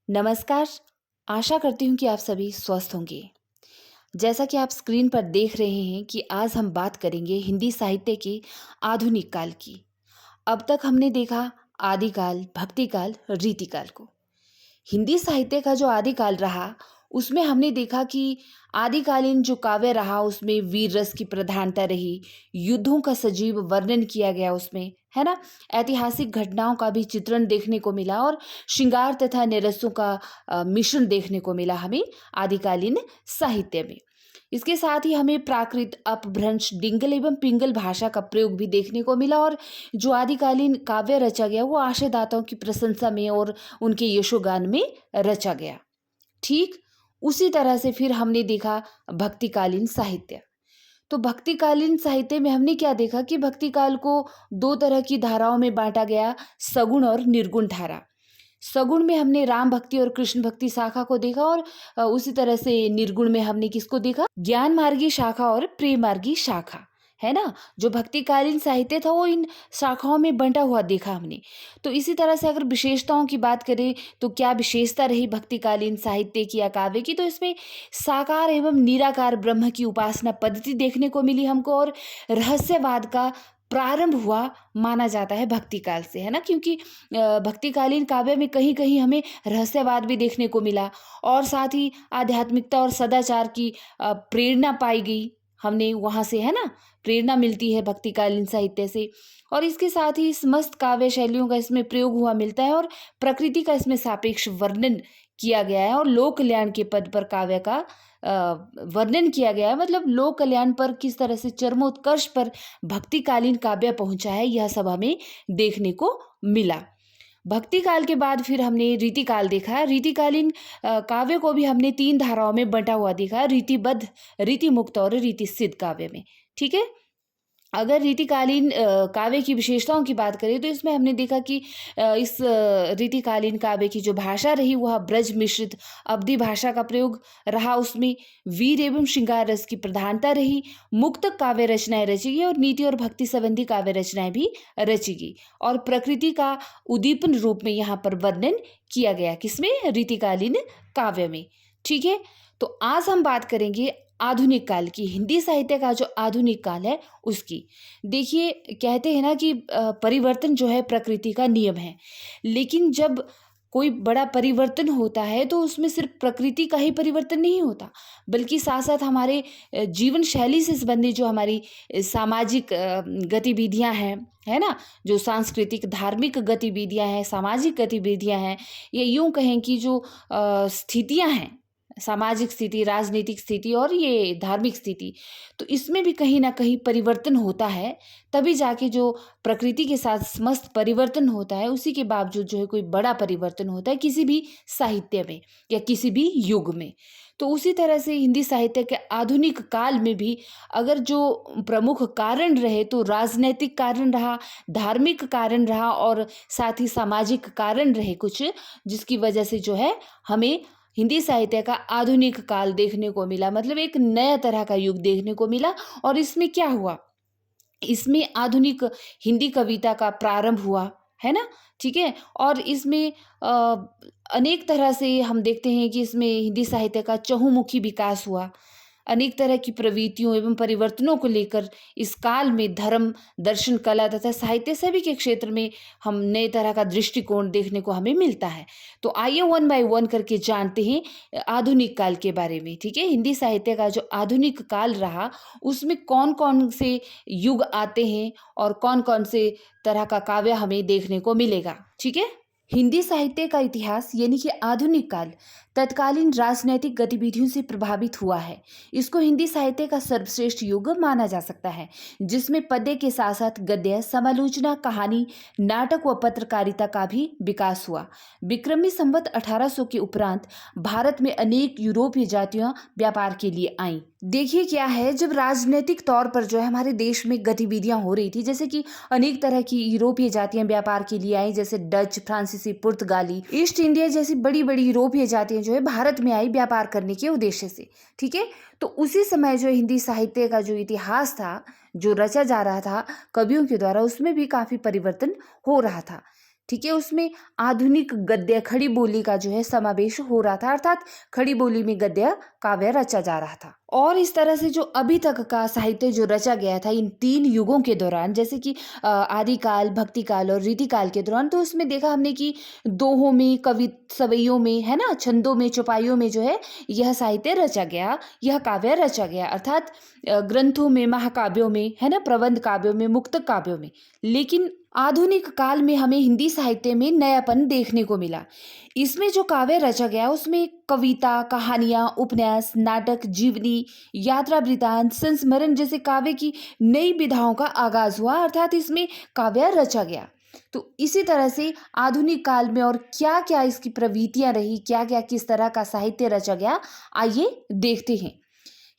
नमस्कार। आशा करती हूँ कि आप सभी स्वस्थ होंगे। जैसा कि आप स्क्रीन पर देख रहे हैं कि आज हम बात करेंगे हिंदी साहित्य के आधुनिक काल की। अब तक हमने देखा आदिकाल, भक्तिकाल, रीतिकाल को। हिंदी साहित्य का जो आदिकाल रहा, उसमें हमने देखा कि आदिकालीन जो काव्य रहा उसमें वीर रस की प्रधानता रही, युद्धों का सजीव वर्णन किया गया उसमें, है ना? ऐतिहासिक घटनाओं का भी चित्रण देखने को मिला और श्रृंगार तथा निरसों का मिश्रण देखने को मिला हमें आदिकालीन साहित्य में। इसके साथ ही हमें प्राकृत, अपभ्रंश, डिंगल एवं पिंगल भाषा का प्रयोग भी देखने को मिला और जो आदिकालीन काव्य रचा गया वो आशयदाताओं की प्रशंसा में और उनके यशोगान में रचा गया। ठीक उसी तरह से फिर हमने देखा भक्तिकालीन साहित्य। तो भक्तिकालीन साहित्य में हमने क्या देखा कि भक्तिकाल को दो तरह की धाराओं में बांटा गया, सगुण और निर्गुण धारा। सगुण में हमने राम भक्ति और कृष्ण भक्ति शाखा को देखा और उसी तरह से निर्गुण में हमने किसको देखा, ज्ञान मार्गी शाखा और प्रेम मार्गी शाखा, है ना? जो भक्तिकालीन साहित्य था वो इन शाखाओं में बंटा हुआ देखा हमने। तो इसी तरह से अगर विशेषताओं की बात करें तो क्या विशेषता रही भक्तिकालीन साहित्य की या काव्य की, तो इसमें साकार एवं निराकार ब्रह्म की उपासना पद्धति देखने को मिली हमको और रहस्यवाद का प्रारंभ हुआ माना जाता है भक्तिकाल से, है ना? क्योंकि भक्तिकालीन काव्य में कहीं कहीं हमें रहस्यवाद भी देखने को मिला और साथ ही आध्यात्मिकता और सदाचार की प्रेरणा पाई गई। हमने वहाँ से, है ना, प्रेरणा मिलती है भक्तिकालीन साहित्य से। और इसके साथ ही समस्त काव्य शैलियों का इसमें प्रयोग हुआ मिलता है और प्रकृति का इसमें सापेक्ष वर्णन किया गया है और लोक कल्याण के पद पर काव्य का वर्णन किया गया है। मतलब लोक कल्याण पर किस तरह से चरमोत्कर्ष पर भक्तिकालीन काव्य पहुंचा है, यह सब हमें देखने को मिला। भक्ति काल के बाद फिर हमने रीतिकाल देखा। रीतिकालीन काव्य को भी हमने तीन धाराओं में बंटा हुआ देखा, रीतिबद्ध, रीतिमुक्त और रीतिसिद्ध काव्य में। ठीक है? अगर रीतिकालीन काव्य की विशेषताओं की बात करें तो इसमें हमने देखा कि इस रीतिकालीन काव्य की जो भाषा रही वह ब्रज मिश्रित अवधी भाषा का प्रयोग रहा, उसमें वीर एवं श्रृंगार रस की प्रधानता रही, मुक्तक काव्य रचनाएं रची गई और नीति और भक्ति संबंधी काव्य रचनाएं भी रची गई और प्रकृति का उद्दीपन रूप में यहाँ पर वर्णन किया गया, किसमें? रीतिकालीन काव्य में। ठीक है? तो आज हम बात करेंगे आधुनिक काल की, हिंदी साहित्य का जो आधुनिक काल है उसकी। देखिए, कहते हैं ना कि परिवर्तन जो है प्रकृति का नियम है, लेकिन जब कोई बड़ा परिवर्तन होता है तो उसमें सिर्फ प्रकृति का ही परिवर्तन नहीं होता, बल्कि साथ साथ हमारे जीवन शैली से संबंधित जो हमारी सामाजिक गतिविधियां हैं, है ना, जो सांस्कृतिक धार्मिक गतिविधियां हैं, सामाजिक गतिविधियां हैं, ये यूं कहें कि जो स्थितियां हैं, सामाजिक स्थिति, राजनीतिक स्थिति और ये धार्मिक स्थिति, तो इसमें भी कहीं न कहीं परिवर्तन होता है। तभी जाके जो प्रकृति के साथ समस्त परिवर्तन होता है, उसी के बावजूद जो है कोई बड़ा परिवर्तन होता है किसी भी साहित्य में या किसी भी युग में। तो उसी तरह से हिंदी साहित्य के आधुनिक काल में भी अगर जो प्रमुख कारण रहे तो राजनैतिक कारण रहा, धार्मिक कारण रहा और साथ ही सामाजिक कारण रहे कुछ, जिसकी वजह से जो है हमें हिंदी साहित्य का आधुनिक काल देखने को मिला, मतलब एक नया तरह का युग देखने को मिला। और इसमें क्या हुआ, इसमें आधुनिक हिंदी कविता का प्रारंभ हुआ, है ना? ठीक है? और इसमें अनेक तरह से हम देखते हैं कि इसमें हिंदी साहित्य का चहुमुखी विकास हुआ। अनेक तरह की प्रवृत्तियों एवं परिवर्तनों को लेकर इस काल में धर्म, दर्शन, कला तथा साहित्य सभी के क्षेत्र में हम नए तरह का दृष्टिकोण देखने को हमें मिलता है। तो आइए वन बाय वन करके जानते हैं आधुनिक काल के बारे में। ठीक है? हिंदी साहित्य का जो आधुनिक काल रहा उसमें कौन-कौन से युग आते हैं और कौन-कौन से तरह का काव्य हमें देखने को मिलेगा। ठीक है? हिंदी साहित्य का इतिहास यानी कि आधुनिक काल तत्कालीन राजनैतिक गतिविधियों से प्रभावित हुआ है। इसको हिंदी साहित्य का सर्वश्रेष्ठ युग माना जा सकता है, जिसमें पद्य के साथ साथ गद्य, समालोचना, कहानी, नाटक व पत्रकारिता का भी विकास हुआ। विक्रमी संवत 1800 के उपरांत भारत में अनेक यूरोपीय जातियां व्यापार के लिए आईं। देखिए क्या है, जब राजनीतिक तौर पर जो है हमारे देश में गतिविधियां हो रही थी, जैसे कि अनेक तरह की यूरोपीय जातियां व्यापार के लिए आई, जैसे डच, फ्रांसीसी, पुर्तगाली, ईस्ट इंडिया जैसी बड़ी बड़ी यूरोपीय जातियां जो है भारत में आई व्यापार करने के उद्देश्य से। ठीक है? तो उसी समय जो हिंदी साहित्य का जो इतिहास था, जो रचा जा रहा था कवियों के द्वारा, उसमें भी काफी परिवर्तन हो रहा था। ठीक है, उसमें आधुनिक गद्य खड़ी बोली का जो है समावेश हो रहा था, अर्थात खड़ी बोली में गद्य काव्य रचा जा रहा था। और इस तरह से जो अभी तक का साहित्य जो रचा गया था इन 3 युगों के दौरान, जैसे कि आदिकाल, भक्तिकाल और रीतिकाल के दौरान, तो उसमें देखा हमने कि दोहों में, कवि सवैयों में, है ना, छंदों में, चौपाइयों में जो है यह साहित्य रचा गया, यह काव्य रचा गया, अर्थात ग्रंथों में, महाकाव्यों में, है ना, प्रबंध काव्यों में, मुक्तक काव्यों में। लेकिन आधुनिक काल में हमें हिंदी साहित्य में नयापन देखने को मिला। इसमें जो काव्य रचा गया उसमें कविता, कहानियां, उपन्यास, नाटक, जीवनी, यात्रा वृतांत, संस्मरण जैसे काव्य की नई विधाओं का आगाज हुआ, अर्थात इसमें काव्य रचा गया। तो इसी तरह से आधुनिक काल में और क्या क्या इसकी प्रवृत्तियां रही, क्या क्या किस तरह का साहित्य रचा गया, आइए देखते हैं।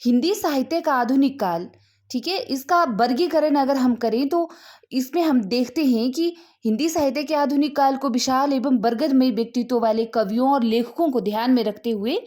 हिंदी साहित्य का आधुनिक काल, ठीक है, इसका वर्गीकरण अगर हम करें तो इसमें हम देखते हैं कि हिंदी साहित्य के आधुनिक काल को विशाल एवं बरगदमय व्यक्तित्व वाले कवियों और लेखकों को ध्यान में रखते हुए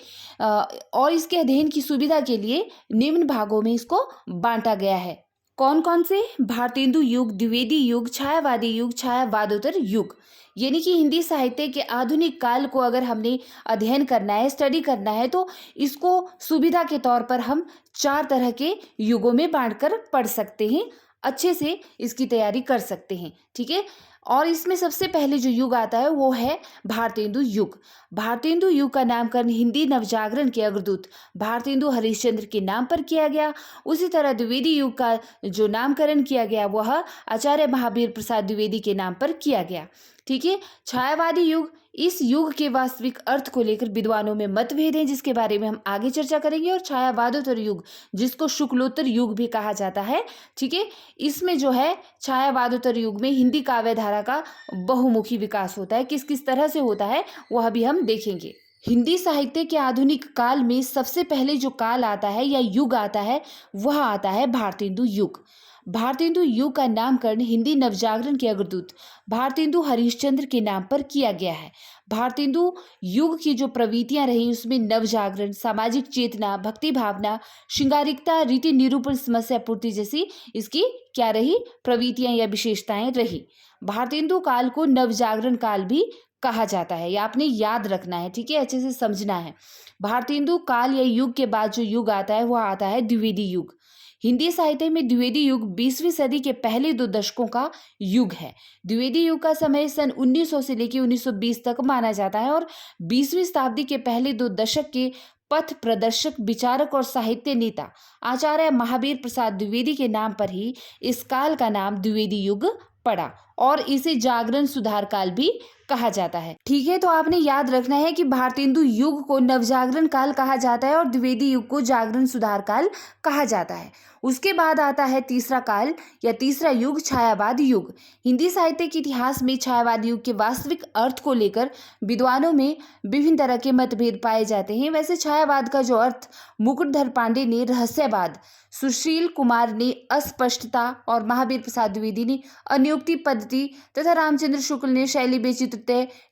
और इसके अध्ययन की सुविधा के लिए निम्न भागों में इसको बांटा गया है। कौन कौन से? भारतेंदु युग, द्विवेदी युग, छायावादी युग, छायावादोत्तर युग। यानी कि हिंदी साहित्य के आधुनिक काल को अगर हमने अध्ययन करना है, स्टडी करना है, तो इसको सुविधा के तौर पर हम 4 तरह के युगों में बांटकर पढ़ सकते हैं, अच्छे से इसकी तैयारी कर सकते हैं, ठीक है। और इसमें सबसे पहले जो युग आता है वो है भारतेंदु युग। भारतेंदु युग का नामकरण हिंदी नवजागरण के अग्रदूत भारतेंदु हरिश्चंद्र के नाम पर किया गया। उसी तरह द्विवेदी युग का जो नामकरण किया गया वह आचार्य महावीर प्रसाद द्विवेदी के नाम पर किया गया, ठीक है। छायावादी युग, इस युग के वास्तविक अर्थ को लेकर विद्वानों में मतभेद हैं, जिसके बारे में हम आगे चर्चा करेंगे। और छायावादोत्तर युग, जिसको शुक्लोत्तर युग भी कहा जाता है, ठीक है, इसमें जो है छायावादोत्तर युग में हिंदी काव्य धारा का बहुमुखी विकास होता है। किस किस तरह से होता है वह भी हम देखेंगे। हिंदी साहित्य के आधुनिक काल में सबसे पहले जो काल आता है या युग आता है वह आता है भारतेंदु युग। भारतेंदु युग का नामकरण हिंदी नवजागरण के अग्रदूत भारतेंदु हरिश्चंद्र के नाम पर किया गया है। भारतेंदु युग की जो प्रवृत्तियां रही उसमें नवजागरण, सामाजिक चेतना, भक्ति भावना, श्रृंगारिकता, रीति निरूपण, समस्या पूर्ति जैसी इसकी क्या रही, प्रवृत्तियां या विशेषताएं रही। भारतेंदु काल को नवजागरण काल भी कहा जाता है, या आपने याद रखना है, ठीक है, अच्छे से समझना है। भारतेंदु काल या युग के बाद जो युग आता है वह आता है द्विवेदी युग। हिंदी साहित्य में द्विवेदी युग 20वीं सदी के पहले 2 दशकों का युग है। द्विवेदी युग का समय सन 1900 से लेकर 1920 तक माना जाता है और 20वीं शताब्दी के पहले 2 दशक के पथ प्रदर्शक, विचारक और साहित्य नेता आचार्य महावीर प्रसाद द्विवेदी के नाम पर ही इस काल का नाम द्विवेदी युग पड़ा और इसे जागरण सुधार काल भी कहा जाता है, ठीक है। तो आपने याद रखना है कि भारतेंदु युग को नवजागरण काल कहा जाता है और द्विवेदी युग को जागरण सुधार काल कहा जाता है। उसके बाद आता है तीसरा काल या तीसरा युग, छायावाद युग। हिंदी साहित्य के इतिहास में छायावाद युग के वास्तविक अर्थ को लेकर विद्वानों में विभिन्न तरह के मतभेद पाए जाते हैं। वैसे छायावाद का जो अर्थ मुकुटधर पांडे ने रहस्यवाद, सुशील कुमार ने अस्पष्टता और महावीर प्रसाद द्विवेदी ने अनियुक्ति पद्धति तथा रामचंद्र शुक्ल ने शैली बेचित्रता,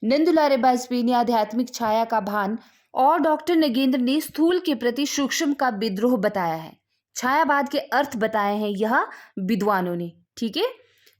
नंदुलारे वाजपेयी ने आध्यात्मिक छाया का भान और डॉक्टर नगेंद्र ने स्थूल के प्रति सूक्ष्म का विद्रोह बताया है। छायावाद के अर्थ बताए हैं यह विद्वानों ने, ठीक है।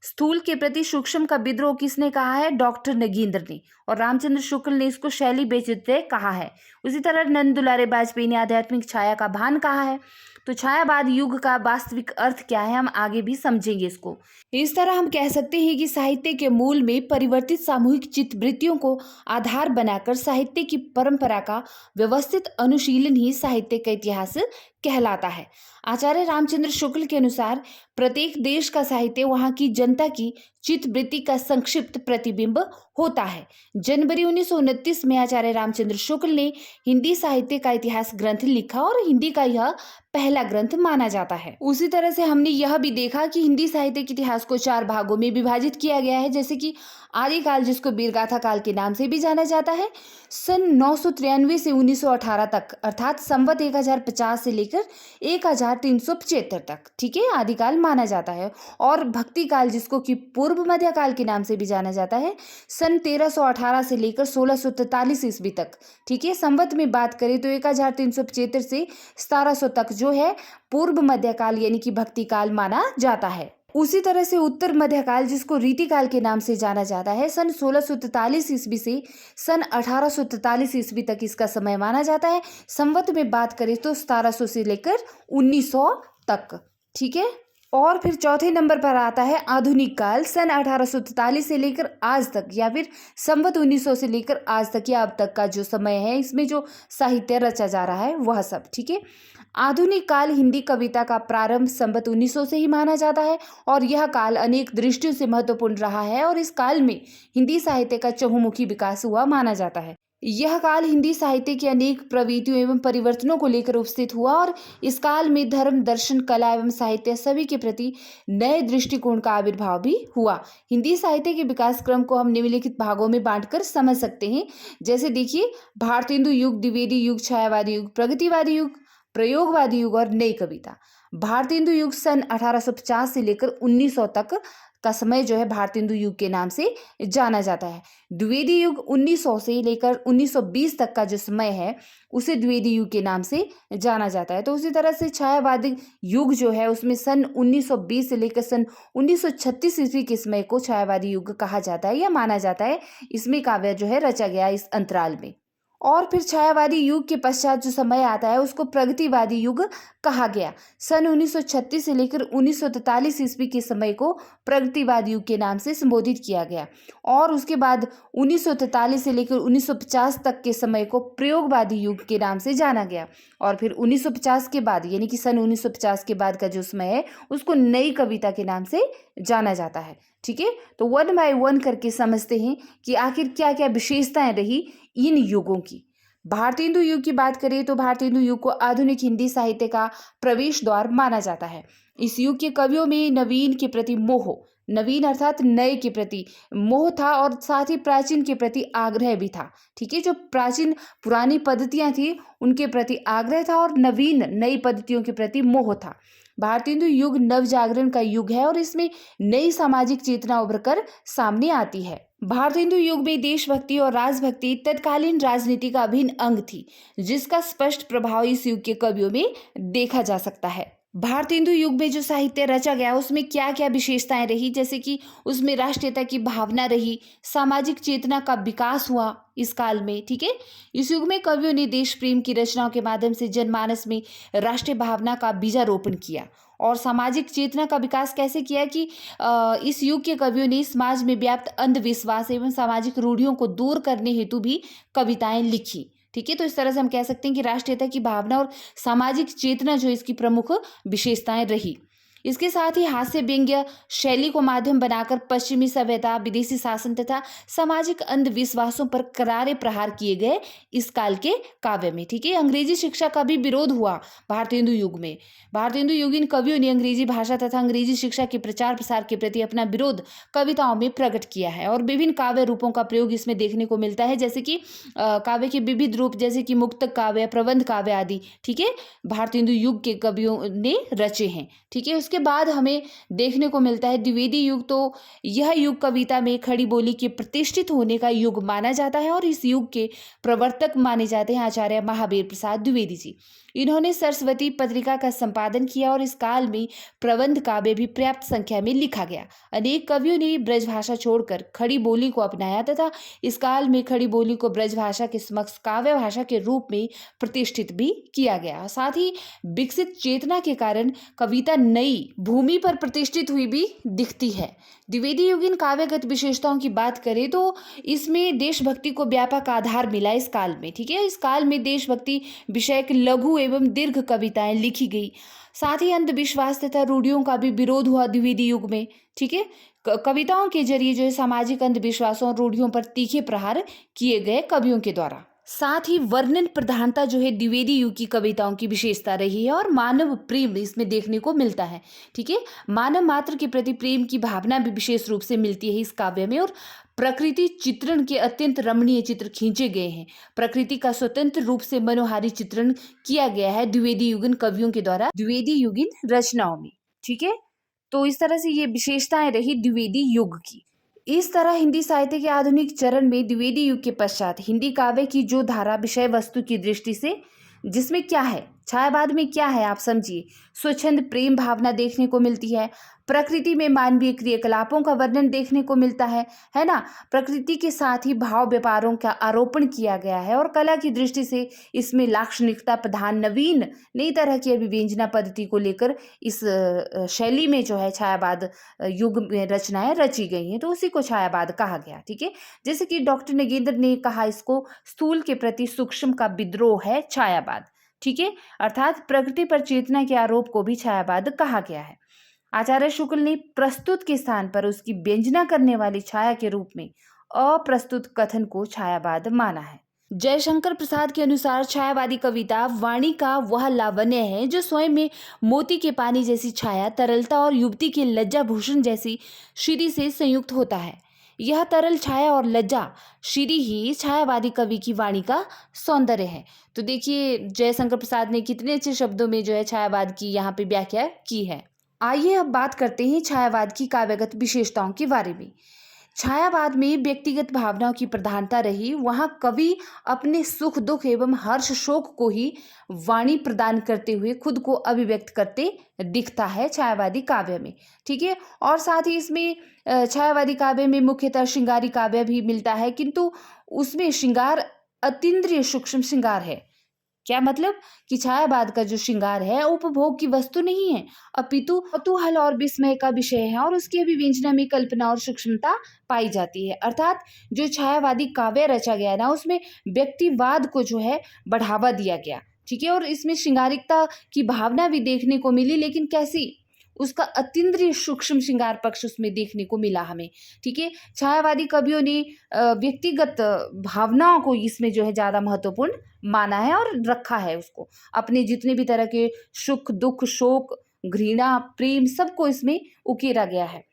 स्थूल के प्रति सूक्ष्म का विद्रोह किसने कहा है? डॉक्टर नगेंद्र ने। और रामचंद्र शुक्ल ने इसको शैली बेचित्रता कहा है। उसी तरह नंद दुलारे वाजपेयी ने आध्यात्मिक छाया का भान कहा है। तो छायावाद युग का वास्तविक अर्थ क्या है हम आगे भी समझेंगे इसको। इस तरह हम कह सकते हैं कि साहित्य के मूल में परिवर्तित सामूहिक चित्तवृत्तियों को आधार बनाकर साहित्य की परंपरा का व्यवस्थित अनुशीलन ही साहित्य का इतिहास कहलाता है। आचार्य रामचंद्र शुक्ल के अनुसार प्रत्येक देश का साहित्य वहां की जनता की चित्तवृत्ति का संक्षिप्त प्रतिबिंब होता है। जनवरी 1929 में आचार्य रामचंद्र शुक्ल ने हिंदी साहित्य का इतिहास ग्रंथ लिखा और हिंदी का यह पहला ग्रंथ माना जाता है। उसी तरह से हमने यह भी देखा कि हिंदी साहित्य के इतिहास को 4 भागों में विभाजित किया गया है, जैसे कि आदिकाल जिसको वीरगाथा काल के नाम से भी जाना जाता है, सन 993 से 1918 तक अर्थात संवत 1050 से लेकर 1375 तक, ठीक है, आदिकाल माना जाता है। और भक्ति काल जिसको कि पूर्व मध्यकाल के नाम से भी जाना जाता है, सन 1318 से लेकर 1643 ईस्वी तक, ठीक है। संवत में बात करें तो 1375 से 1700 तक जो है पूर्व मध्यकाल यानी कि भक्ति काल माना जाता है। उसी तरह से उत्तर मध्यकाल, जिसको रीतिकाल के नाम से जाना जाता है, सन 1643 ईस्वी से सन 1843 ईस्वी तक इसका समय माना जाता है। संवत में बात करें तो 1700 से लेकर 1900 तक। ठीक है। और फिर चौथे नंबर पर आता है आधुनिक काल, सन 1843 से लेकर आज तक, या फिर संवत 1900 से लेकर आज तक या अब तक का जो समय है, इसमें जो साहित्य रचा जा रहा है वह सब। ठीक है। आधुनिक काल हिंदी कविता का प्रारंभ संवत 1900 से ही माना जाता है और यह काल अनेक दृष्टियों से महत्वपूर्ण रहा है और इस काल में हिंदी साहित्य का चहुमुखी विकास हुआ माना जाता है। यह काल हिंदी साहित्य की अनेक प्रवृत्तियों एवं परिवर्तनों को लेकर उपस्थित हुआ और इस काल में धर्म, दर्शन, कला एवं साहित्य सभी के प्रति नए दृष्टिकोण का आविर्भाव भी हुआ। हिंदी साहित्य के विकास क्रम को हम निम्नलिखित भागों में बांटकर समझ सकते हैं। जैसे देखिए, भारतेंदु युग, द्विवेदी युग, छायावादी युग, प्रगतिवादी युग, प्रयोगवादी युग और नई कविता। भारतेंदु युग सन 1850 से लेकर 1900 तक का समय जो है भारतेंदु युग के नाम से जाना जाता है। द्विवेदी युग 1900 से लेकर 1920 तक का जो समय है उसे द्विवेदी युग के नाम से जाना जाता है। तो उसी तरह से छायावादी युग जो है उसमें सन 1920 से लेकर सन 1936 ईस्वी के समय को छायावादी युग कहा जाता है या माना जाता है। इसमें काव्य जो है रचा गया इस अंतराल में। और फिर छायावादी युग के पश्चात जो समय आता है उसको प्रगतिवादी युग कहा गया। सन 1936 से लेकर 1943 ईस्वी के समय को प्रगतिवादी युग के नाम से संबोधित किया गया और उसके बाद 1943 से लेकर 1950 तक के समय को प्रयोगवादी युग के नाम से जाना गया और फिर 1950 के बाद यानी कि सन 1950 के बाद का जो समय है उसको नई कविता के नाम से जाना जाता है। ठीक है। तो वन बाय वन करके समझते हैं कि आखिर क्या क्या विशेषताएं रही इन युगों की। भारतेंदु युग की बात करें तो भारतेंदु युग को आधुनिक हिंदी साहित्य का प्रवेश द्वार माना जाता है। इस युग के कवियों में नवीन के प्रति मोह, नवीन अर्थात नए के प्रति मोह था और साथ ही प्राचीन के प्रति आग्रह भी था। ठीक है। जो प्राचीन पुरानी पद्धतियां थी उनके प्रति आग्रह था और नवीन नई पद्धतियों के प्रति मोह था। भारतेंदु युग नव जागरण का युग है और इसमें नई सामाजिक चेतना उभर कर सामने आती है। भारतेंदु युग में देशभक्ति और राजभक्ति तत्कालीन राजनीति का अभिन्न अंग थी, जिसका स्पष्ट प्रभाव इस युग के कवियों में देखा जा सकता है। भारतेंदु युग में जो साहित्य रचा गया उसमें क्या क्या विशेषताएं रही, जैसे कि उसमें राष्ट्रीयता की भावना रही, सामाजिक चेतना का विकास हुआ इस काल में। ठीक है। इस युग में कवियों ने देश प्रेम की रचनाओं के माध्यम से जनमानस में राष्ट्रीय भावना का बीजारोपण किया और सामाजिक चेतना का विकास कैसे किया कि इस युग के कवियों ने समाज में व्याप्त अंधविश्वास एवं सामाजिक रूढ़ियों को दूर करने हेतु भी कविताएं लिखी। ठीक है। तो इस तरह से हम कह सकते हैं कि राष्ट्रीयता की भावना और सामाजिक चेतना जो इसकी प्रमुख विशेषताएं रही। इसके साथ ही हास्य व्यंग्य शैली को माध्यम बनाकर पश्चिमी सभ्यता, विदेशी शासन तथा सामाजिक अंधविश्वासों पर करारे प्रहार किए गए इस काल के काव्य में। ठीक है। अंग्रेजी शिक्षा का भी विरोध हुआ भारतेंदु युग में। भारतेंदु युगीन कवियों ने अंग्रेजी भाषा तथा अंग्रेजी शिक्षा के प्रचार प्रसार के प्रति अपना विरोध कविताओं में प्रकट किया है और विभिन्न काव्य रूपों का प्रयोग इसमें देखने को मिलता है, जैसे कि काव्य के विविध रूप जैसे कि मुक्तक काव्य, प्रबंध काव्य आदि। ठीक है। भारतेंदु युग के कवियों ने रचे हैं। ठीक है। उसके बाद हमें देखने को मिलता है द्विवेदी युग। तो यह युग कविता में खड़ी बोली के प्रतिष्ठित होने का युग माना जाता है और इस युग के प्रवर्तक माने जाते हैं आचार्य महावीर प्रसाद द्विवेदी जी। इन्होंने सरस्वती पत्रिका का संपादन किया और इस काल में प्रबंध काव्य भी पर्याप्त संख्या में लिखा गया। अनेक कवियों ने ब्रज भाषा छोड़कर खड़ी बोली को अपनाया तथा इस काल में खड़ी बोली को ब्रज भाषा के समक्ष काव्य भाषा के रूप में प्रतिष्ठित भी किया गया। साथ ही विकसित चेतना के कारण कविता नई भूमि पर प्रतिष्ठित हुई भी दिखती है। द्विवेदी युगीन काव्यगत विशेषताओं की बात करें तो इसमें देशभक्ति को व्यापक आधार मिला इस काल में। ठीक है। इस काल में देशभक्ति विषयक लघु एवं दीर्घ कविताएं लिखी गई। साथ ही अंधविश्वास तथा रूढ़ियों का भी विरोध हुआ द्विवेदी युग में। ठीक है। कविताओं के जरिए जो है सामाजिक अंधविश्वासों और रूढ़ियों पर तीखे प्रहार किए गए कवियों के द्वारा। साथ ही वर्णन प्रधानता जो है द्विवेदी युग की कविताओं की विशेषता रही है और मानव प्रेम इसमें देखने को मिलता है। ठीक है। मानव मात्र के प्रति प्रेम की भावना भी विशेष रूप से मिलती है इस काव्य में और प्रकृति चित्रण के अत्यंत रमणीय चित्र खींचे गए हैं। प्रकृति का स्वतंत्र रूप से मनोहारी चित्रण किया गया है द्विवेदी युगीन कवियों के द्वारा द्विवेदी युगीन रचनाओं में। ठीक है। तो इस तरह से ये विशेषताएं रही द्विवेदी युग की। इस तरह हिंदी साहित्य के आधुनिक चरण में द्विवेदी युग के पश्चात हिंदी काव्य की जो धारा विषय वस्तु की दृष्टि से जिसमें क्या है छायावाद में क्या है आप समझिए। स्वच्छंद प्रेम भावना देखने को मिलती है, प्रकृति में मानवीय क्रियाकलापों का वर्णन देखने को मिलता है ना। प्रकृति के साथ ही भाव व्यापारों का आरोपण किया गया है और कला की दृष्टि से इसमें लाक्षणिकता प्रधान नवीन नई तरह की अभिव्यंजना पद्धति को लेकर इस शैली में जो है छायावाद युग में रचनाएं रची गई हैं, तो उसी को छायावाद कहा गया। ठीक है, जैसे कि डॉक्टर नगेंद्र ने कहा, इसको स्थूल के प्रति सूक्ष्म का विद्रोह है छायावाद। ठीक है, अर्थात प्रकृति पर चेतना के आरोप को भी छायावाद कहा गया है। आचार्य शुक्ल ने प्रस्तुत के स्थान पर उसकी व्यंजना करने वाली छाया के रूप में अप्रस्तुत कथन को छायावाद माना है। जयशंकर प्रसाद के अनुसार छायावादी कविता वाणी का वह लावण्य है जो स्वयं में मोती के पानी जैसी छाया, तरलता और युवती के लज्जा भूषण जैसी श्री से संयुक्त होता है। यह तरल छाया और लज्जा श्री ही छायावादी कवि की वाणी का सौंदर्य है। तो देखिए जयशंकर प्रसाद ने कितने अच्छे शब्दों में जो है छायावाद की यहाँ पे व्याख्या की है। आइए अब बात करते हैं छायावाद की काव्यगत विशेषताओं के बारे में। छायावाद में व्यक्तिगत भावनाओं की प्रधानता रही। वहाँ कवि अपने सुख दुख एवं हर्ष शोक को ही वाणी प्रदान करते हुए खुद को अभिव्यक्त करते दिखता है छायावादी काव्य में। ठीक है, और साथ ही इसमें छायावादी काव्य में मुख्यतः श्रृंगारी काव्य भी मिलता है, किंतु उसमें श्रृंगार अतीन्द्रिय सूक्ष्म श्रृंगार है। क्या मतलब कि छायावाद का जो श्रृंगार है उपभोग की वस्तु नहीं है, अपितु कौतूहल और विस्मय का विषय है और उसकी अभिव्यंजना में कल्पना और सूक्ष्मता पाई जाती है। अर्थात जो छायावादी काव्य रचा गया ना, उसमें व्यक्तिवाद को जो है बढ़ावा दिया गया। ठीक है, और इसमें श्रृंगारिकता की भावना भी देखने को मिली, लेकिन कैसी, उसका अतीन्द्रिय सूक्ष्म श्रृंगार पक्ष उसमें देखने को मिला हमें। ठीक है, छायावादी कवियों ने व्यक्तिगत भावनाओं को इसमें जो है ज़्यादा महत्वपूर्ण माना है और रखा है उसको। अपने जितने भी तरह के सुख दुख शोक घृणा प्रेम सबको इसमें उकेरा गया है।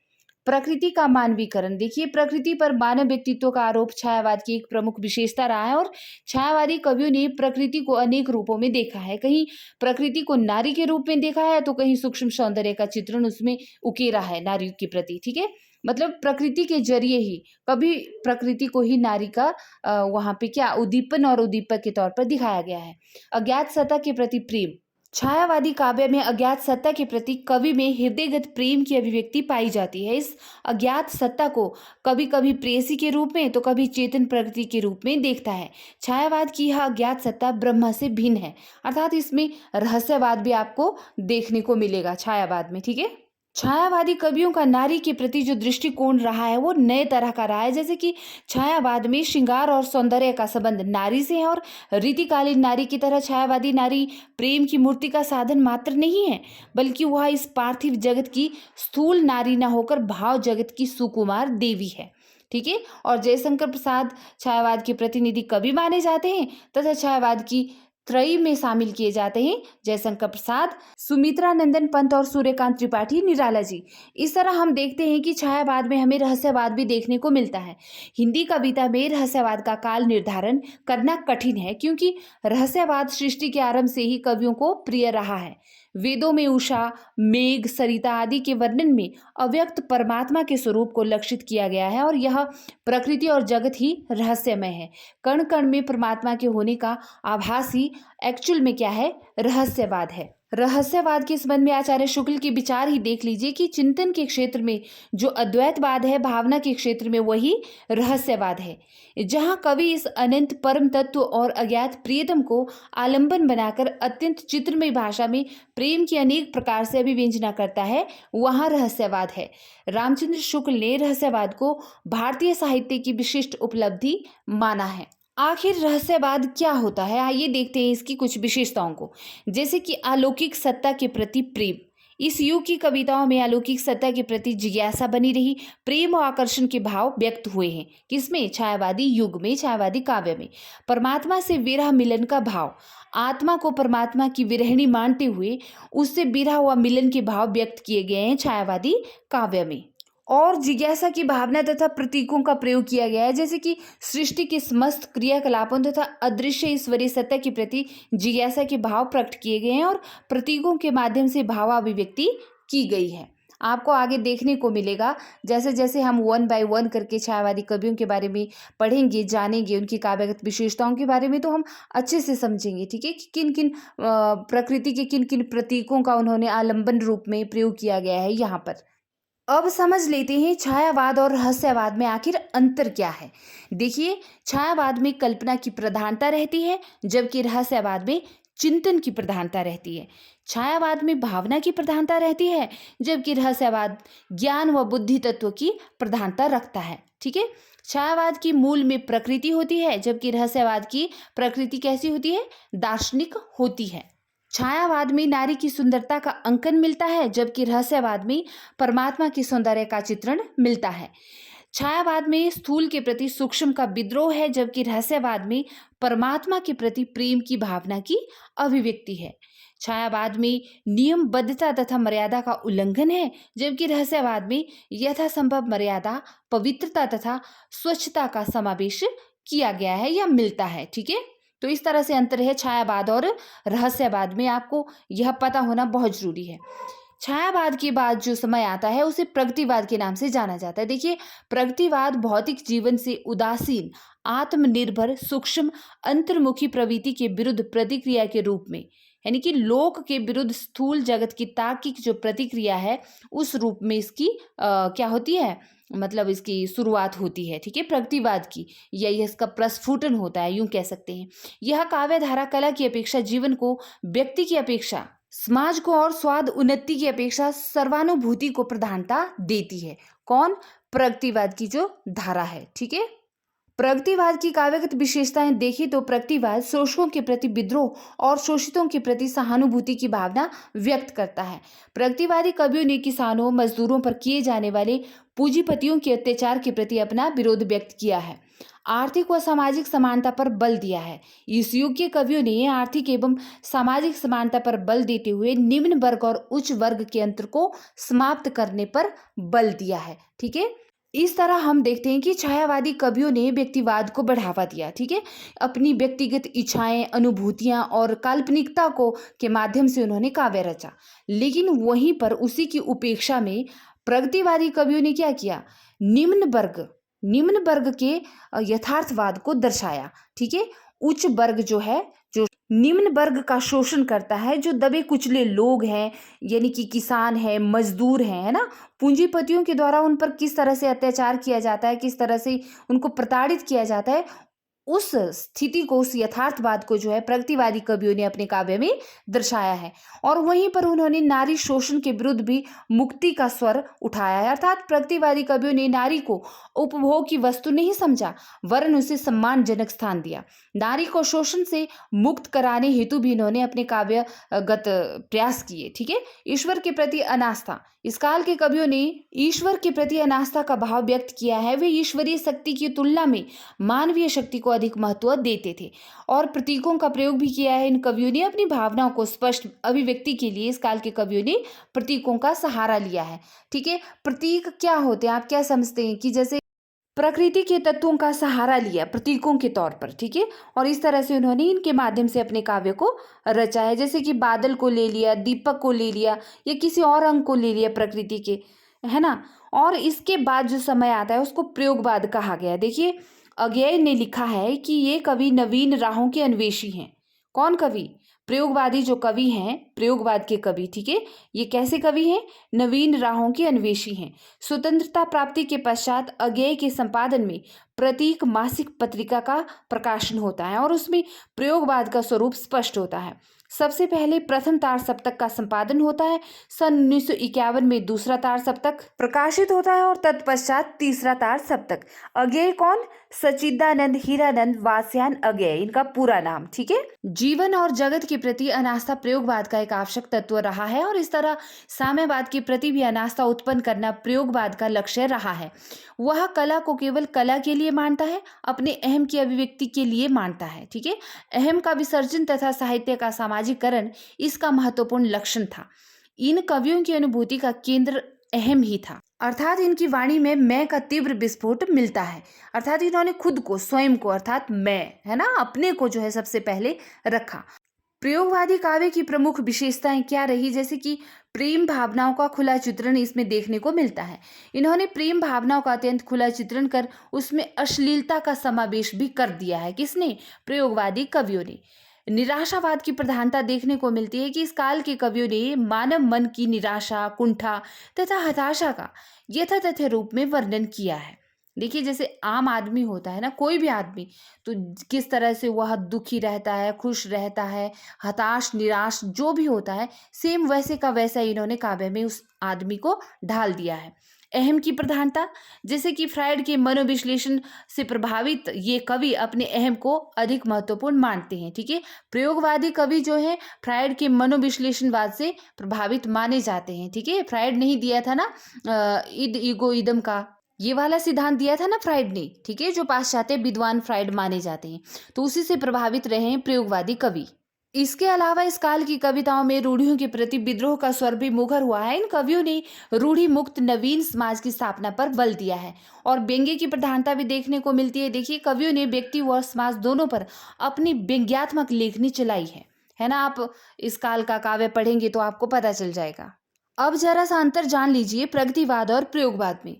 प्रकृति का मानवीकरण, देखिए प्रकृति पर मानव व्यक्तित्व का आरोप छायावाद की एक प्रमुख विशेषता रहा है और छायावादी कवियों ने प्रकृति को अनेक रूपों में देखा है। कहीं प्रकृति को नारी के रूप में देखा है, तो कहीं सूक्ष्म सौंदर्य का चित्रण उसमें उकेरा है नारी के प्रति। ठीक है, मतलब प्रकृति के जरिए ही कभी प्रकृति को ही नारी का वहाँ पे क्या उद्दीपन और उद्दीपक के तौर पर दिखाया गया है। अज्ञात सत्ता के प्रति प्रेम, छायावादी काव्य में अज्ञात सत्ता के प्रति कवि में हृदयगत प्रेम की अभिव्यक्ति पाई जाती है। इस अज्ञात सत्ता को कभी कभी प्रेयसी के रूप में तो कभी चेतन प्रकृति के रूप में देखता है। छायावाद की यह अज्ञात सत्ता ब्रह्म से भिन्न है, अर्थात इसमें रहस्यवाद भी आपको देखने को मिलेगा छायावाद में। ठीक है, छायावादी कवियों का नारी के प्रति जो दृष्टिकोण रहा है वो नए तरह का रहा है। जैसे कि छायावाद में श्रृंगार और सौंदर्य का संबंध नारी से है और रीतिकालीन नारी की तरह छायावादी नारी प्रेम की मूर्ति का साधन मात्र नहीं है, बल्कि वह इस पार्थिव जगत की स्थूल नारी न होकर भाव जगत की सुकुमार देवी है। ठीक है, और जयशंकर प्रसाद छायावाद के प्रतिनिधि कवि माने जाते हैं तथा छायावाद की त्रयी में शामिल किए जाते हैं जयशंकर प्रसाद, सुमित्रा नंदन पंत और सूर्यकांत त्रिपाठी निराला जी। इस तरह हम देखते हैं कि छायावाद में हमें रहस्यवाद भी देखने को मिलता है। हिंदी कविता में रहस्यवाद का काल निर्धारण करना कठिन है, क्योंकि रहस्यवाद सृष्टि के आरंभ से ही कवियों को प्रिय रहा है। वेदों में उषा मेघ सरिता आदि के वर्णन में अव्यक्त परमात्मा के स्वरूप को लक्षित किया गया है और यह प्रकृति और जगत ही रहस्यमय है। कण कण में परमात्मा के होने का आभास ही एक्चुअल में क्या है, रहस्यवाद है। रहस्यवाद के संबंध में आचार्य शुक्ल के विचार ही देख लीजिए कि चिंतन के क्षेत्र में जो अद्वैतवाद है, भावना के क्षेत्र में वही रहस्यवाद है, जहाँ कवि इस अनंत परम तत्व और अज्ञात प्रियतम को आलंबन बनाकर अत्यंत चित्रमय भाषा में प्रेम की अनेक प्रकार से अभिव्यंजना करता है, वहाँ रहस्यवाद है। रामचंद्र शुक्ल ने रहस्यवाद को भारतीय साहित्य की विशिष्ट उपलब्धि माना है। आखिर रहस्यवाद क्या होता है, आइए देखते हैं इसकी कुछ विशेषताओं को। जैसे कि अलौकिक सत्ता के प्रति प्रेम, इस युग की कविताओं में अलौकिक सत्ता के प्रति जिज्ञासा बनी रही, प्रेम और आकर्षण के भाव व्यक्त हुए हैं। किसमें, छायावादी युग में, छायावादी काव्य में। परमात्मा से विरह मिलन का भाव, आत्मा को परमात्मा की विरहिणी मानते हुए उससे विरह हुआ मिलन के भाव व्यक्त किए गए हैं छायावादी काव्य में। और जिज्ञासा की भावना तथा प्रतीकों का प्रयोग किया गया है, जैसे कि सृष्टि के समस्त क्रियाकलापों तथा अदृश्य ईश्वरीय सत्ता के प्रति जिज्ञासा के भाव प्रकट किए गए हैं और प्रतीकों के माध्यम से भावाभिव्यक्ति की गई है। आपको आगे देखने को मिलेगा। जैसे-जैसे हम वन बाय वन करके छायावादी कवियों के बारे में पढ़ेंगे, जानेंगे, उनकी काव्यगत विशेषताओं के बारे में, तो हम अच्छे से समझेंगे, ठीक है? कि किन-किन प्रकृति के किन-किन प्रतीकों का उन्होंने आलंबन रूप में प्रयोग किया गया है यहाँ पर। अब समझ लेते हैं छायावाद और रहस्यवाद में आखिर अंतर क्या है। देखिए, छायावाद में कल्पना की प्रधानता रहती है, जबकि रहस्यवाद में चिंतन की प्रधानता रहती है। छायावाद में भावना की प्रधानता रहती है, जबकि रहस्यवाद ज्ञान व बुद्धि तत्व की प्रधानता रखता है। ठीक है? छायावाद की मूल में प्रकृति होती है, जबकि रहस्यवाद की प्रकृति कैसी होती है? दार्शनिक होती है। छायावाद में नारी की सुंदरता का अंकन मिलता है, जबकि रहस्यवाद में परमात्मा की सौंदर्य का चित्रण मिलता है। छायावाद में स्थूल के प्रति सूक्ष्म का विद्रोह है, जबकि रहस्यवाद में परमात्मा के प्रति प्रेम की भावना की अभिव्यक्ति है। छायावाद में नियमबद्धता तथा मर्यादा का उल्लंघन है, जबकि रहस्यवाद में यथासंभव मर्यादा, पवित्रता तथा स्वच्छता का समावेश किया गया है या मिलता है। ठीक है? तो इस तरह से अंतर है छायावाद और रहस्यवाद में, आपको यह पता होना बहुत जरूरी है। छायावाद के बाद जो समय आता है उसे प्रगतिवाद के नाम से जाना जाता है। देखिए, प्रगतिवाद भौतिक जीवन से उदासीन, आत्मनिर्भर, सूक्ष्म, अंतर्मुखी प्रवृत्ति के विरुद्ध प्रतिक्रिया के रूप में, यानी कि लोक के विरुद्ध स्थूल जगत की तार्किक जो प्रतिक्रिया है, उस रूप में इसकी क्या होती है, मतलब इसकी शुरुआत होती है। ठीक है? प्रगतिवाद की, या इसका प्रस्फुटन होता है, यूं कह सकते हैं। यह काव्य धारा कला की अपेक्षा जीवन को, व्यक्ति की अपेक्षा समाज को और स्वाद उन्नति की अपेक्षा सर्वानुभूति को प्रधानता देती है। कौन? प्रगतिवाद की जो धारा है। ठीक है? प्रगतिवाद की काव्यगत विशेषताएं देखी तो प्रगतिवाद शोषकों के प्रति विद्रोह और शोषितों के प्रति सहानुभूति की भावना व्यक्त करता है। प्रगतिवादी कवियों ने किसानों, मजदूरों पर किए जाने वाले पूंजीपतियों के अत्याचार के प्रति अपना विरोध व्यक्त किया है। आर्थिक व सामाजिक समानता पर बल दिया है। इस युग के कवियों ने आर्थिक एवं सामाजिक समानता पर बल देते हुए निम्न वर्ग और उच्च वर्ग के अंतर को समाप्त करने पर बल दिया है। ठीक है? इस तरह हम देखते हैं कि छायावादी कवियों ने व्यक्तिवाद को बढ़ावा दिया। ठीक है? अपनी व्यक्तिगत इच्छाएं, अनुभूतियां और काल्पनिकता को के माध्यम से उन्होंने काव्य रचा। लेकिन वहीं पर उसी की उपेक्षा में प्रगतिवादी कवियों ने क्या किया? निम्न वर्ग के यथार्थवाद को दर्शाया। ठीक है? उच्च वर्ग जो है, जो निम्न वर्ग का शोषण करता है, जो दबे कुचले लोग हैं, यानी कि किसान है, मजदूर हैं, है ना, पूंजीपतियों के द्वारा उन पर किस तरह से अत्याचार किया जाता है, किस तरह से उनको प्रताड़ित किया जाता है, उस स्थिति को, उस यथार्थवाद को जो है प्रगतिवादी कवियों ने अपने काव्य में दर्शाया है। और वहीं पर उन्होंने नारी शोषण के विरुद्ध भी मुक्ति का स्वर उठाया है। अर्थात प्रगतिवादी कवियों ने नारी को उपभोग की वस्तु नहीं समझा, वरन उसे सम्मानजनक स्थान दिया। नारी को शोषण से मुक्त कराने हेतु भी इन्होंने अपने काव्यगत प्रयास किए। ठीक है? ईश्वर के प्रति अनास्था, इस काल के कवियों ने ईश्वर के प्रति अनास्था का भाव व्यक्त किया है। वे ईश्वरीय शक्ति की तुलना में मानवीय शक्ति को अधिक महत्व देते थे और प्रतीकों का प्रयोग भी किया है। इन कवियों ने अपनी भावनाओं को स्पष्ट अभिव्यक्ति के लिए इस काल के कवियों ने प्रतीकों का सहारा लिया है। ठीक है? प्रतीक क्या होते हैं, आप क्या समझते हैं? कि जैसे प्रकृति के तत्वों का सहारा लिया प्रतीकों के तौर पर। ठीक है? और इस तरह से उन्होंने इनके माध्यम से अपने काव्य को रचा है। जैसे कि बादल को ले लिया, दीपक को ले लिया, या किसी और अंग को ले लिया प्रकृति के, है ना। और इसके बाद जो समय आता है उसको प्रयोगवाद कहा गया है। देखिए, अज्ञेय ने लिखा है कि ये कवि नवीन राहों के अन्वेषी हैं। कौन कवि? प्रयोगवादी जो कवि हैं, प्रयोगवाद के कवि। ठीक है? ये कैसे कवि हैं? नवीन राहों के अन्वेषी हैं। स्वतंत्रता प्राप्ति के पश्चात अज्ञेय के संपादन में प्रतीक मासिक पत्रिका का प्रकाशन होता है और उसमें प्रयोगवाद का स्वरूप स्पष्ट होता है। सबसे पहले प्रथम तार सप्तक का संपादन होता है। सन 1951 में दूसरा तार सप्तक प्रकाशित होता है और तत्पश्चात तीसरा तार सप्तक। अज्ञेय कौन? सच्चिदानंद हीरानंद वासयान अज्ञेय, इनका पूरा नाम। ठीक है? जीवन और जगत के प्रति अनास्था प्रयोगवाद का एक आवश्यक तत्व रहा है और इस तरह साम्यवाद के प्रति भी अनास्था उत्पन्न करना प्रयोगवाद का लक्ष्य रहा है। वह कला को केवल कला के लिए मानता है, अपने अहम की अभिव्यक्ति के लिए मानता है। ठीक है? अहम का विसर्जन तथा साहित्य का सामाजिकरण इसका महत्वपूर्ण लक्षण था। इन कवियों की अनुभूति का केंद्र अहम ही था, अर्थात इनकी वाणी में मैं का तीव्र विस्फोट मिलता है। अर्थात इन्होंने खुद को, स्वयं को, अर्थात मैं, है ना, अपने को जो है सबसे पहले रखा। प्रयोगवादी काव्य की प्रमुख विशेषताएं क्या रही, जैसे कि प्रेम भावनाओं का खुला चित्रण इसमें देखने को मिलता है। इन्होंने प्रेम भावनाओं का अत्यंत खुला चित्रण कर उसमें अश्लीलता का समावेश भी कर दिया है। किसने? प्रयोगवादी कवियों ने। निराशावाद की प्रधानता देखने को मिलती है कि इस काल के कवियों ने मानव मन की निराशा, कुंठा तथा हताशा का यथातथ रूप में वर्णन किया है। देखिए, जैसे आम आदमी होता है ना, कोई भी आदमी, तो किस तरह से वह दुखी रहता है, खुश रहता है, हताश, निराश जो भी होता है, सेम वैसे का वैसा इन्होंने काव्य में उस आदमी को ढाल दिया है। अहम की प्रधानता, जैसे कि फ्रायड के मनोविश्लेषण से प्रभावित ये कवि अपने अहम को अधिक महत्वपूर्ण मानते हैं। ठीक है, प्रयोगवादी कवि जो है फ्रायड के मनोविश्लेषणवाद से प्रभावित माने जाते हैं। ठीक है, फ्रायड नहीं दिया था ना इद ईगो इदम का, ये वाला सिद्धांत दिया था ना फ्रायड ने। ठीक है, जो पाश्चात्य विद्वान फ्रायड माने जाते हैं, तो उसी से प्रभावित रहे हैं प्रयोगवादी कवि। इसके अलावा इस काल की कविताओं में रूढ़ियों के प्रति विद्रोह का स्वर भी मुखर हुआ है। इन कवियों ने रूढ़ि मुक्त नवीन समाज की स्थापना पर बल दिया है और व्यंग्य की प्रधानता भी देखने को मिलती है। देखिए, कवियों ने व्यक्ति व समाज दोनों पर अपनी व्यंग्यात्मक लेखनी चलाई है ना। आप इस काल का काव्य पढ़ेंगे तो आपको पता चल जाएगा। अब जरा सा अंतर जान लीजिए प्रगतिवाद और प्रयोगवाद में।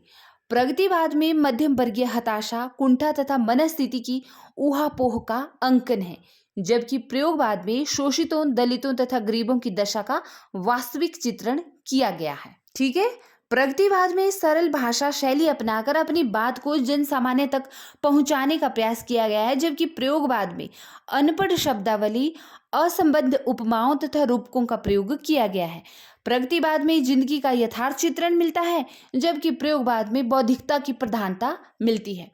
प्रगतिवाद में मध्यम वर्गीय हताशा, कुंठा तथा मनस्थिति की ऊहापोह का अंकन है, जबकि प्रयोगवाद में शोषितों, दलितों तथा गरीबों की दशा का वास्तविक चित्रण किया गया है। ठीक है, प्रगतिवाद में सरल भाषा शैली अपनाकर अपनी बात को जन सामान्य तक पहुंचाने का प्रयास किया गया है, जबकि प्रयोगवाद में अनपढ़ शब्दावली, असंबद्ध उपमाओं तथा रूपकों का प्रयोग किया गया है। प्रगतिवाद में जिंदगी का यथार्थ चित्रण मिलता है, जबकि प्रयोगवाद में बौद्धिकता की प्रधानता मिलती है।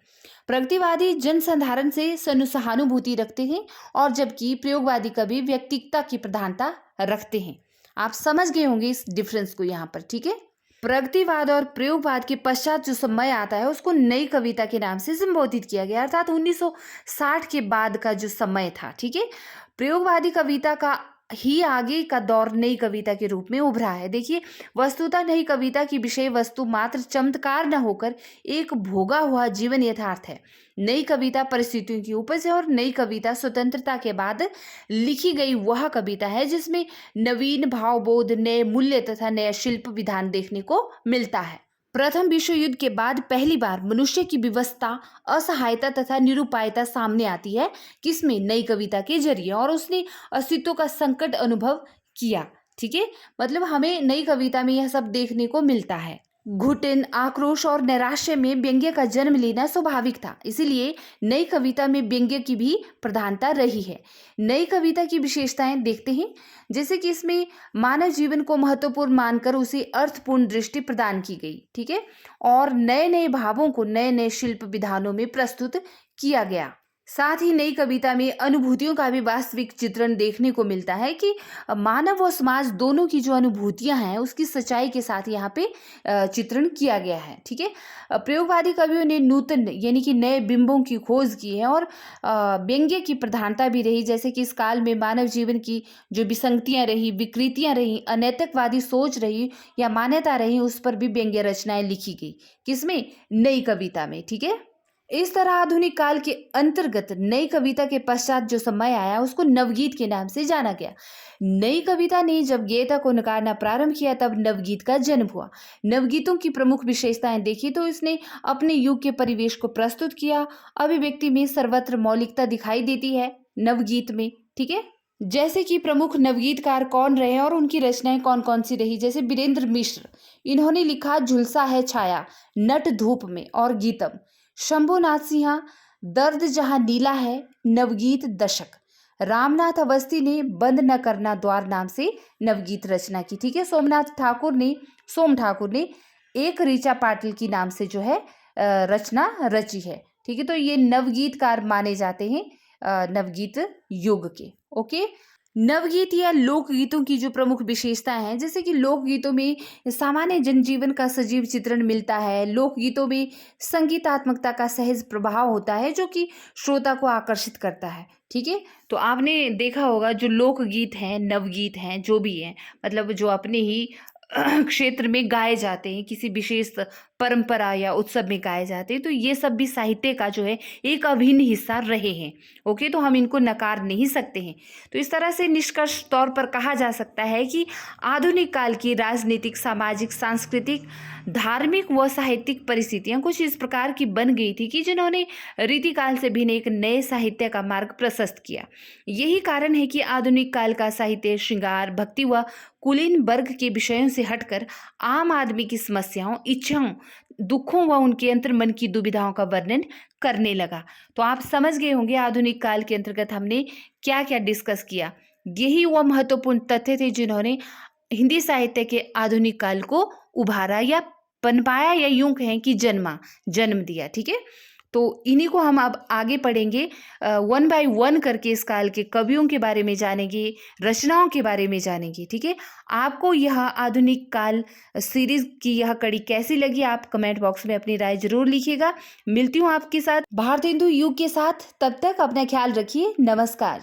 प्रगतिवादी जनसाधारण से सहानुभूति रखते हैं और जबकि प्रयोगवादी कवि व्यक्तिगता की प्रधानता रखते हैं। आप समझ गए होंगे इस डिफरेंस को यहाँ पर। ठीक है, प्रगतिवाद और प्रयोगवाद के पश्चात जो समय आता है उसको नई कविता के नाम से संबोधित किया गया, अर्थात 1960 के बाद का जो समय था। ठीक है, प्रयोगवादी कविता का ही आगे का दौर नई कविता के रूप में उभरा है। देखिए, वस्तुतः नई कविता की विषय वस्तु मात्र चमत्कार न होकर एक भोगा हुआ जीवन यथार्थ है। नई कविता परिस्थितियों की उपज है और नई कविता स्वतंत्रता के बाद लिखी गई वह कविता है जिसमें नवीन भावबोध, नए मूल्य तथा नया शिल्प विधान देखने को मिलता है। प्रथम विश्व युद्ध के बाद पहली बार मनुष्य की विवशता, असहायता तथा निरुपायता सामने आती है। किसमें? नई कविता के जरिए, और उसने अस्तित्व का संकट अनुभव किया। ठीक है, मतलब हमें नई कविता में यह सब देखने को मिलता है। घुटन, आक्रोश और नैराश्य में व्यंग्य का जन्म लेना स्वाभाविक था, इसीलिए नई कविता में व्यंग्य की भी प्रधानता रही है। नई कविता की विशेषताएं देखते हैं, जैसे कि इसमें मानव जीवन को महत्वपूर्ण मानकर उसे अर्थपूर्ण दृष्टि प्रदान की गई। ठीक है, और नए नए भावों को नए नए शिल्प विधानों में प्रस्तुत किया गया। साथ ही नई कविता में अनुभूतियों का भी वास्तविक चित्रण देखने को मिलता है कि मानव और समाज दोनों की जो अनुभूतियां हैं उसकी सच्चाई के साथ यहाँ पे चित्रण किया गया है। ठीक है, प्रयोगवादी कवियों ने नूतन यानी कि नए बिंबों की खोज की है और व्यंग्य की प्रधानता भी रही, जैसे कि इस काल में मानव जीवन की जो विसंगतियां रही, विकृतियां रही, अनैतिकवादी सोच रही या मान्यता रही, उस पर भी व्यंग्य रचनाएं लिखी गई। किसमें? नई कविता में। ठीक है, इस तरह आधुनिक काल के अंतर्गत नई कविता के पश्चात जो समय आया उसको नवगीत के नाम से जाना गया। नई कविता ने जब गेयता को नकारना प्रारंभ किया तब नवगीत का जन्म हुआ। नवगीतों की प्रमुख विशेषताएं देखी तो इसने अपने युग के परिवेश को प्रस्तुत किया। अभिव्यक्ति में सर्वत्र मौलिकता दिखाई देती है नवगीत में। ठीक है, जैसे कि प्रमुख नवगीतकार कौन रहे और उनकी रचनाएं कौन कौन सी रही, जैसे वीरेंद्र मिश्र, इन्होंने लिखा झुलसा है छाया, नट धूप में और गीतम। शंभुनाथ सिन्हा, दर्द जहां नीला है, नवगीत दशक। रामनाथ अवस्थी ने बंद न करना द्वार नाम से नवगीत रचना की। ठीक है, सोम ठाकुर ने एक ऋचा पाटिल की नाम से जो है रचना रची है। ठीक है, तो ये नवगीतकार माने जाते हैं नवगीत युग के। ओके, नवगीत या लोकगीतों की जो प्रमुख विशेषता है, जैसे कि लोकगीतों में सामान्य जनजीवन का सजीव चित्रण मिलता है। लोकगीतों में संगीतात्मकता का सहज प्रभाव होता है जो कि श्रोता को आकर्षित करता है। ठीक है, तो आपने देखा होगा जो लोकगीत हैं, नवगीत हैं, जो भी हैं, मतलब जो अपने ही क्षेत्र में गाए जाते हैं, किसी विशेष परंपरा या उत्सव में गाए जाते हैं, तो ये सब भी साहित्य का जो है एक अभिन्न हिस्सा रहे हैं। ओके, तो हम इनको नकार नहीं सकते हैं। तो इस तरह से निष्कर्ष तौर पर कहा जा सकता है कि आधुनिक काल की राजनीतिक, सामाजिक, सांस्कृतिक, धार्मिक व साहित्यिक परिस्थितियां कुछ इस प्रकार की बन गई थी कि जिन्होंने रीतिकाल से भिन्न एक नए साहित्य का मार्ग प्रशस्त किया। यही कारण है कि आधुनिक काल का साहित्य श्रृंगार, भक्ति व कुलीन वर्ग के विषयों से हटकर आम आदमी की समस्याओं, इच्छाओं, दुखों व उनके अंतर्मन की दुविधाओं का वर्णन करने लगा। तो आप समझ गए होंगे आधुनिक काल के अंतर्गत हमने क्या क्या डिस्कस किया। यही वह महत्वपूर्ण तथ्य थे जिन्होंने हिंदी साहित्य के आधुनिक काल को उभारा या पनपाया, या यूं कहें कि जन्म दिया। ठीक है, तो इन्हीं को हम अब आगे पढ़ेंगे, वन बाय वन करके इस काल के कवियों के बारे में जानेंगे, रचनाओं के बारे में जानेंगे। ठीक है, आपको यह आधुनिक काल सीरीज की यह कड़ी कैसी लगी, आप कमेंट बॉक्स में अपनी राय जरूर लिखिएगा। मिलती हूँ आपके साथ भारत हिंदू युग के साथ, तब तक अपना ख्याल रखिए। नमस्कार।